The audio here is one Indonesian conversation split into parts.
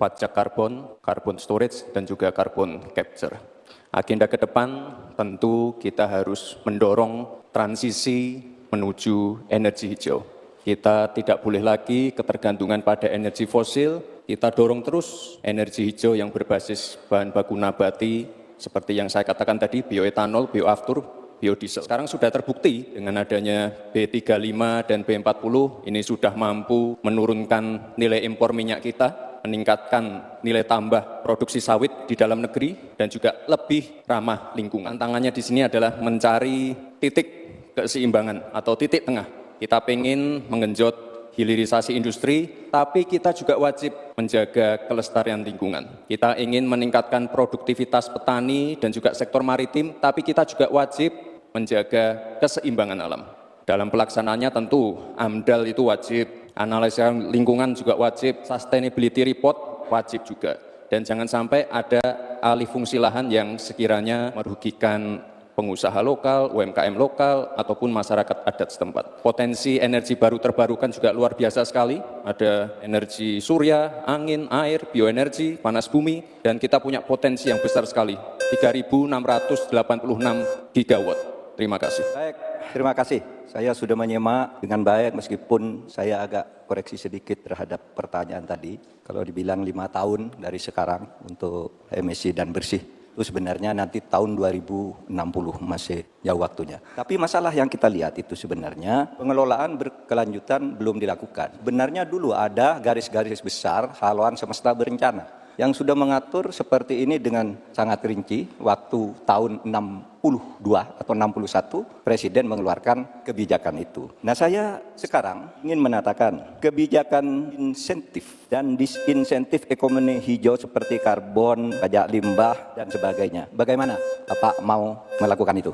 pajak karbon, carbon storage, dan juga carbon capture. Agenda ke depan tentu kita harus mendorong transisi menuju energi hijau. Kita tidak boleh lagi ketergantungan pada energi fosil, kita dorong terus energi hijau yang berbasis bahan baku nabati, seperti yang saya katakan tadi, bioetanol, bioaftur, biodiesel. Sekarang sudah terbukti dengan adanya B35 dan B40, ini sudah mampu menurunkan nilai impor minyak kita, meningkatkan nilai tambah produksi sawit di dalam negeri, dan juga lebih ramah lingkungan. Tantangannya di sini adalah mencari titik keseimbangan atau titik tengah. Kita ingin menggenjot hilirisasi industri, tapi kita juga wajib menjaga kelestarian lingkungan. Kita ingin meningkatkan produktivitas petani dan juga sektor maritim, tapi kita juga wajib menjaga keseimbangan alam. Dalam pelaksanaannya tentu AMDAL itu wajib, analisa lingkungan juga wajib, sustainability report wajib juga. Dan jangan sampai ada alih fungsi lahan yang sekiranya merugikan pengusaha lokal, UMKM lokal, ataupun masyarakat adat setempat. Potensi energi baru terbarukan juga luar biasa sekali. Ada energi surya, angin, air, bioenergi, panas bumi, dan kita punya potensi yang besar sekali, 3.686 gigawatt. Terima kasih. Baik, terima kasih. Saya sudah menyimak dengan baik meskipun saya agak koreksi sedikit terhadap pertanyaan tadi. Kalau dibilang 5 tahun dari sekarang untuk emisi dan bersih, itu sebenarnya nanti tahun 2060 masih jauh waktunya. Tapi masalah yang kita lihat itu sebenarnya pengelolaan berkelanjutan belum dilakukan. Sebenarnya dulu ada garis-garis besar haluan semesta berencana yang sudah mengatur seperti ini dengan sangat rinci. Waktu tahun 62 atau 61 Presiden mengeluarkan kebijakan itu. Nah, saya sekarang ingin menatakan kebijakan insentif dan disinsentif ekonomi hijau seperti karbon, pajak limbah dan sebagainya. Bagaimana Bapak mau melakukan itu?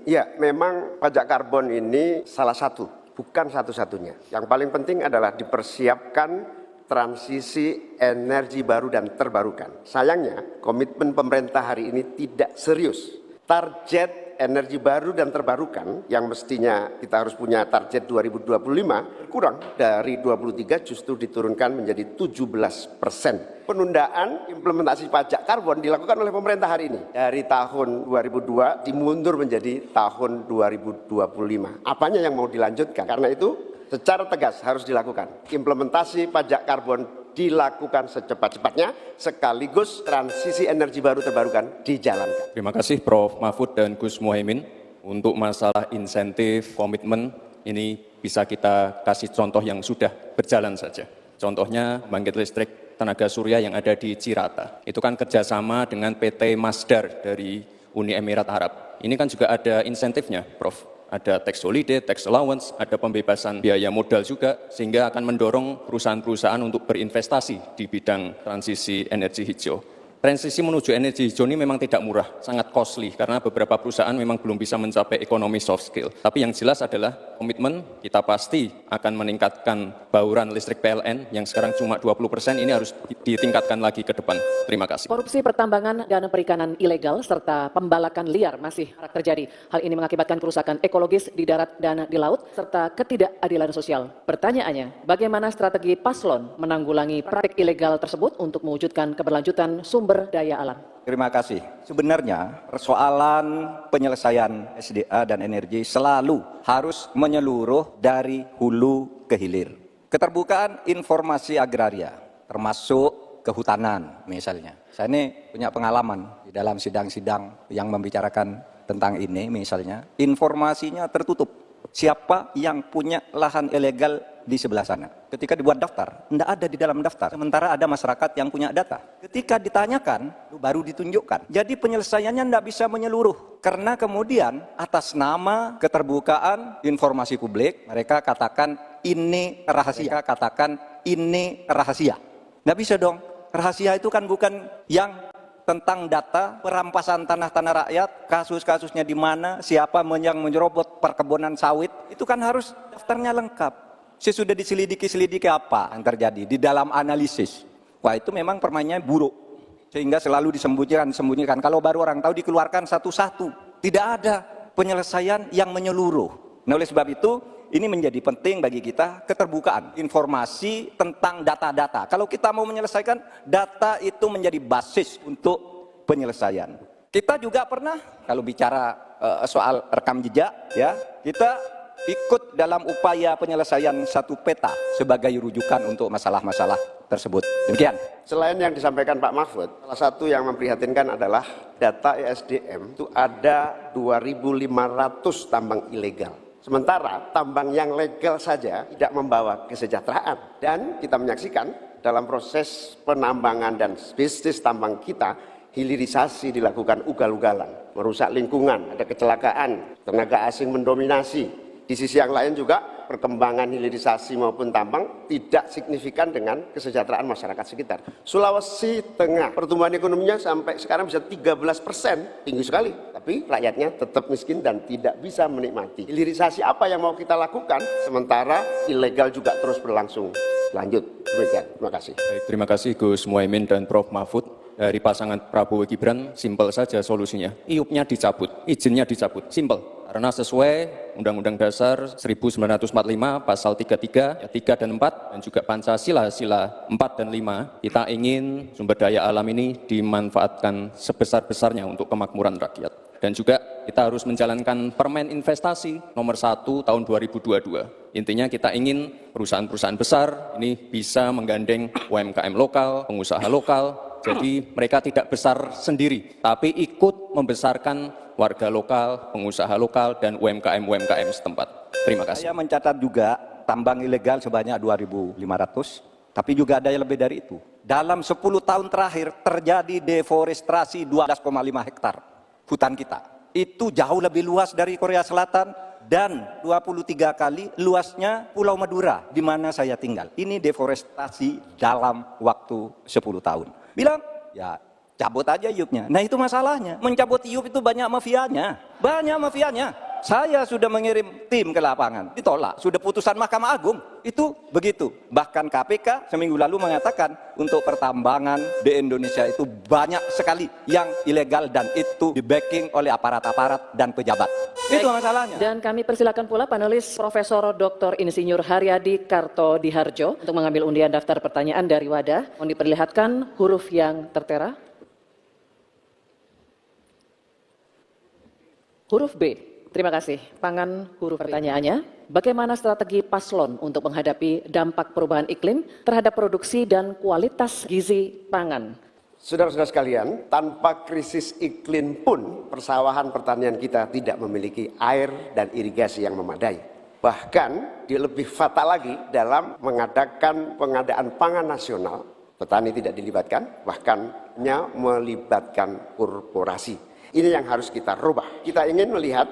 Ya, memang pajak karbon ini salah satu, bukan satu-satunya. Yang paling penting adalah dipersiapkan transisi energi baru dan terbarukan. Sayangnya, komitmen pemerintah hari ini tidak serius. Target energi baru dan terbarukan yang mestinya kita harus punya target 2025 kurang dari 23 justru diturunkan menjadi 17%. Penundaan implementasi pajak karbon dilakukan oleh pemerintah hari ini. Dari tahun 2002 dimundur menjadi tahun 2025. Apanya yang mau dilanjutkan? Karena itu secara tegas harus dilakukan. Implementasi pajak karbon dilakukan secepat-cepatnya, sekaligus transisi energi baru terbarukan dijalankan. Terima kasih Prof. Mahfud dan Gus Muhaimin. Untuk masalah insentif, komitmen, ini bisa kita kasih contoh yang sudah berjalan saja. Contohnya pembangkit listrik tenaga surya yang ada di Cirata. Itu kan kerjasama dengan PT Masdar dari Uni Emirat Arab. Ini kan juga ada insentifnya, Prof. Ada tax holiday, tax allowance, ada pembebasan biaya modal juga, sehingga akan mendorong perusahaan-perusahaan untuk berinvestasi di bidang transisi energi hijau. Transisi menuju energi hijau ini memang tidak murah, sangat costly, karena beberapa perusahaan memang belum bisa mencapai ekonomi soft skill. Tapi yang jelas adalah komitmen kita pasti akan meningkatkan bauran listrik PLN yang sekarang cuma 20%, ini harus ditingkatkan lagi ke depan. Terima kasih. Korupsi pertambangan dan perikanan ilegal serta pembalakan liar masih marak terjadi. Hal ini mengakibatkan kerusakan ekologis di darat dan di laut serta ketidakadilan sosial. Pertanyaannya, bagaimana strategi paslon menanggulangi praktik ilegal tersebut untuk mewujudkan keberlanjutan sumber daya alam? Terima kasih. Sebenarnya persoalan penyelesaian SDA dan energi selalu harus menyeluruh dari hulu ke hilir. Keterbukaan informasi agraria, termasuk kehutanan misalnya. Saya ini punya pengalaman di dalam sidang-sidang yang membicarakan tentang ini misalnya. Informasinya tertutup. Siapa yang punya lahan ilegal di sebelah sana. Ketika dibuat daftar, tidak ada di dalam daftar. Sementara ada masyarakat yang punya data. Ketika ditanyakan, baru ditunjukkan. Jadi penyelesaiannya tidak bisa menyeluruh. Karena kemudian atas nama keterbukaan informasi publik, mereka katakan ini rahasia. Mereka katakan ini rahasia. Tidak bisa dong. Rahasia itu kan bukan yang tentang data perampasan tanah-tanah rakyat, kasus-kasusnya di mana, siapa yang menyerobot perkebunan sawit, itu kan harus daftarnya lengkap. Sesudah diselidiki apa yang terjadi di dalam analisis. Wah, itu memang permainannya buruk. Sehingga selalu disembunyikan. Kalau baru orang tahu dikeluarkan satu-satu. Tidak ada penyelesaian yang menyeluruh. Nah, oleh sebab itu, ini menjadi penting bagi kita keterbukaan informasi tentang data-data. Kalau kita mau menyelesaikan, data itu menjadi basis untuk penyelesaian. Kita juga pernah, kalau bicara soal rekam jejak, ya, kita ikut dalam upaya penyelesaian satu peta sebagai rujukan untuk masalah-masalah tersebut. Demikian. Selain yang disampaikan Pak Mahfud, salah satu yang memprihatinkan adalah data ESDM itu ada 2.500 tambang ilegal. Sementara tambang yang legal saja tidak membawa kesejahteraan. Dan kita menyaksikan dalam proses penambangan dan bisnis tambang kita, hilirisasi dilakukan ugal-ugalan, merusak lingkungan, ada kecelakaan, tenaga asing mendominasi. Di sisi yang lain juga perkembangan hilirisasi maupun tambang tidak signifikan dengan kesejahteraan masyarakat sekitar. Sulawesi Tengah pertumbuhan ekonominya sampai sekarang bisa 13%, tinggi sekali. Tapi rakyatnya tetap miskin dan tidak bisa menikmati. Hilirisasi apa yang mau kita lakukan sementara ilegal juga terus berlangsung. Lanjut, demikian. Terima kasih. Baik, terima kasih Gus Muhaimin dan Prof. Mahfud. Dari pasangan Prabowo Gibran, simpel saja solusinya. IUP-nya dicabut, izinnya dicabut, simpel. Karena sesuai Undang-Undang Dasar 1945 pasal 33, ya 3 dan 4, dan juga Pancasila sila 4 dan 5, kita ingin sumber daya alam ini dimanfaatkan sebesar-besarnya untuk kemakmuran rakyat. Dan juga kita harus menjalankan Permen Investasi nomor 1 tahun 2022. Intinya kita ingin perusahaan-perusahaan besar ini bisa menggandeng UMKM lokal, pengusaha lokal. Jadi mereka tidak besar sendiri, tapi ikut membesarkan warga lokal, pengusaha lokal, dan UMKM setempat. Terima kasih. Saya mencatat juga tambang ilegal sebanyak 2.500, tapi juga ada yang lebih dari itu. Dalam 10 tahun terakhir terjadi deforestasi 12,5 hektar hutan kita. Itu jauh lebih luas dari Korea Selatan dan 23 kali luasnya Pulau Madura di mana saya tinggal. Ini deforestasi dalam waktu 10 tahun. Bilang, ya cabut aja IUP-nya. Nah itu masalahnya, mencabut IUP itu banyak mafianya. Saya sudah mengirim tim ke lapangan, ditolak. Sudah putusan Mahkamah Agung, itu begitu. Bahkan KPK seminggu lalu mengatakan untuk pertambangan di Indonesia itu banyak sekali yang ilegal dan itu di-backing oleh aparat-aparat dan pejabat. Itu masalahnya. Dan kami persilakan pula panelis Profesor Dr. Insinyur Haryadi Kartodiharjo untuk mengambil undian daftar pertanyaan dari wadah. Mohon diperlihatkan huruf yang tertera. Huruf B. Terima kasih. Pangan huruf pertanyaannya. Bagaimana strategi paslon untuk menghadapi dampak perubahan iklim terhadap produksi dan kualitas gizi pangan? Saudara-saudara sekalian, tanpa krisis iklim pun persawahan pertanian kita tidak memiliki air dan irigasi yang memadai. Bahkan lebih fatal lagi dalam mengadakan pengadaan pangan nasional, petani tidak dilibatkan, bahkan melibatkan korporasi. Ini yang harus kita rubah. Kita ingin melihat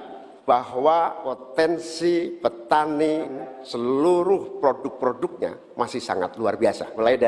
bahwa potensi petani seluruh produk-produknya masih sangat luar biasa. Mulai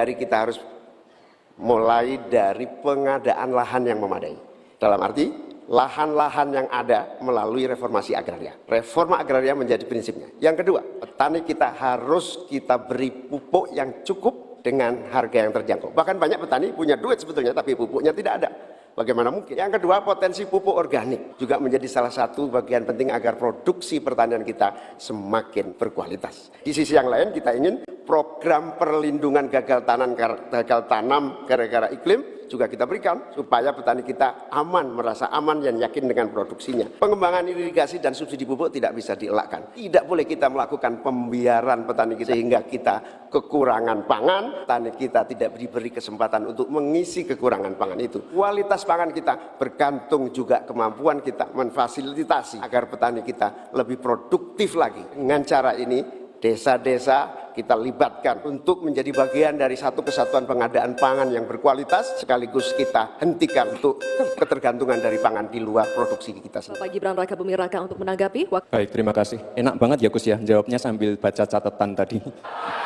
dari pengadaan lahan yang memadai. Dalam arti lahan-lahan yang ada melalui reformasi agraria. Reforma agraria menjadi prinsipnya. Yang kedua, petani kita harus kita beri pupuk yang cukup dengan harga yang terjangkau. Bahkan banyak petani punya duit sebetulnya tapi pupuknya tidak ada. Bagaimana mungkin? Yang kedua, potensi pupuk organik juga menjadi salah satu bagian penting agar produksi pertanian kita semakin berkualitas. Di sisi yang lain, kita ingin program perlindungan gagal tanam gara-gara iklim juga kita berikan supaya petani kita aman, merasa aman dan yakin dengan produksinya. Pengembangan irigasi dan subsidi pupuk tidak bisa dielakkan. Tidak boleh kita melakukan pembiaran petani kita sehingga kita kekurangan pangan, petani kita tidak diberi kesempatan untuk mengisi kekurangan pangan itu. Kualitas pangan kita bergantung juga kemampuan kita memfasilitasi agar petani kita lebih produktif lagi. Dengan cara ini, desa-desa kita libatkan untuk menjadi bagian dari satu kesatuan pengadaan pangan yang berkualitas, sekaligus kita hentikan untuk ketergantungan dari pangan di luar produksi kita sendiri. Bapak Gibran Raka Buming Raka untuk menanggapi. Baik, terima kasih. Enak banget ya Gus ya, jawabnya sambil baca catatan tadi.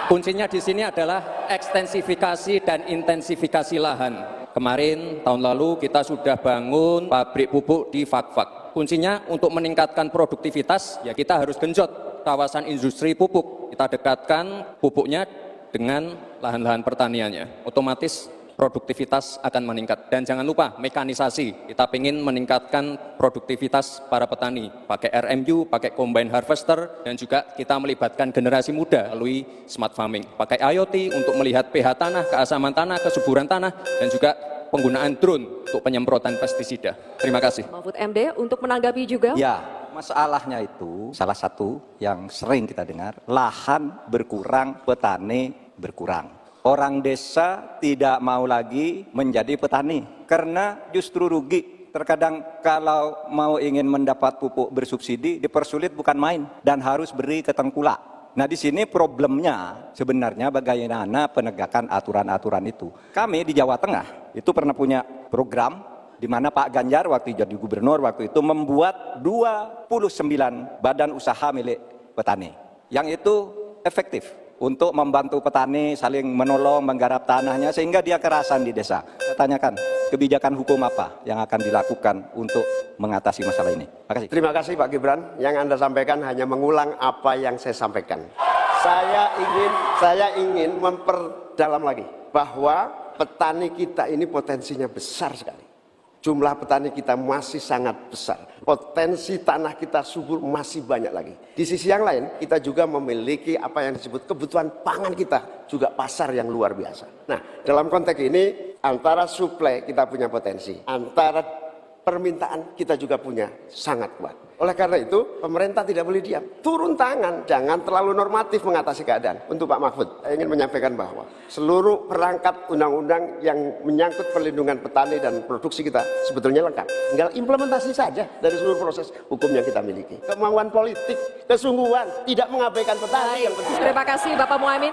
Kuncinya di sini adalah ekstensifikasi dan intensifikasi lahan. Kemarin, tahun lalu kita sudah bangun pabrik pupuk di Fak-Fak. Kuncinya untuk meningkatkan produktivitas, ya kita harus genjot kawasan industri pupuk. Kita dekatkan pupuknya dengan lahan-lahan pertaniannya. Otomatis produktivitas akan meningkat. Dan jangan lupa mekanisasi, kita ingin meningkatkan produktivitas para petani, pakai RMU, pakai combine harvester, dan juga kita melibatkan generasi muda melalui smart farming, pakai IoT untuk melihat pH tanah, keasaman tanah, kesuburan tanah, dan juga penggunaan drone untuk penyemprotan pestisida. Terima kasih. Mahfud MD untuk menanggapi juga. Ya, masalahnya itu salah satu yang sering kita dengar, lahan berkurang, petani berkurang. Orang desa tidak mau lagi menjadi petani karena justru rugi. Terkadang kalau mau ingin mendapat pupuk bersubsidi dipersulit bukan main dan harus beri ke tengkulak. Nah di sini problemnya sebenarnya bagaimana penegakan aturan-aturan itu. Kami di Jawa Tengah itu pernah punya program di mana Pak Ganjar waktu jadi gubernur waktu itu membuat 29 badan usaha milik petani. Yang itu efektif untuk membantu petani saling menolong, menggarap tanahnya sehingga dia kerasan di desa. Saya tanyakan, kebijakan hukum apa yang akan dilakukan untuk mengatasi masalah ini? Terima kasih. Terima kasih Pak Gibran. Yang Anda sampaikan hanya mengulang apa yang saya sampaikan. Saya ingin memperdalam lagi bahwa petani kita ini potensinya besar sekali. Jumlah petani kita masih sangat besar. Potensi tanah kita subur masih banyak lagi. Di sisi yang lain, kita juga memiliki apa yang disebut kebutuhan pangan kita, juga pasar yang luar biasa. Nah, dalam konteks ini, antara suplai kita punya potensi, antara permintaan kita juga punya sangat kuat. Oleh karena itu, pemerintah tidak boleh diam. Turun tangan, jangan terlalu normatif mengatasi keadaan. Untuk Pak Mahfud, saya ingin menyampaikan bahwa seluruh perangkat undang-undang yang menyangkut perlindungan petani dan produksi kita sebetulnya lengkap. Tinggal implementasi saja dari seluruh proses hukum yang kita miliki. Kemauan politik, kesungguhan, tidak mengabaikan petani yang penting. Terima kasih Bapak Muhaimin.